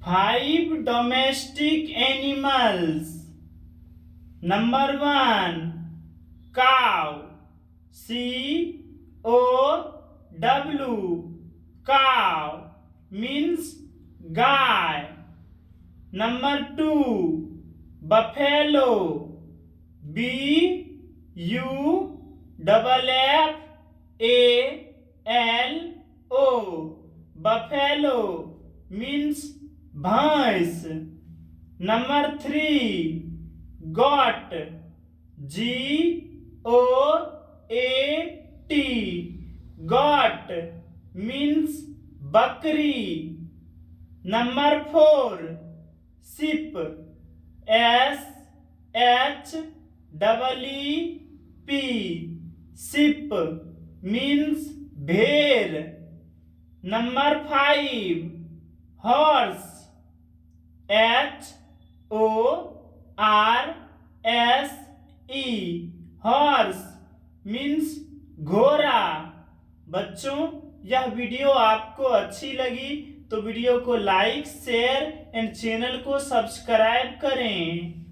5 domestic animals. Number 1, cow. COW. Cow means गाय. Number 2, buffalo. BUFFALO. Buffalo means भैंस. Number 3, goat. GOAT. goat means बकरी. Number 4, sheep. SHEEP. sheep means भेड़. Number 5, horse. HORSE. horse means घोड़ा. बच्चों, यह video आपको अच्छी लगी तो वीडियो को लाइक, शेयर एंड चैनल को सब्सक्राइब करें.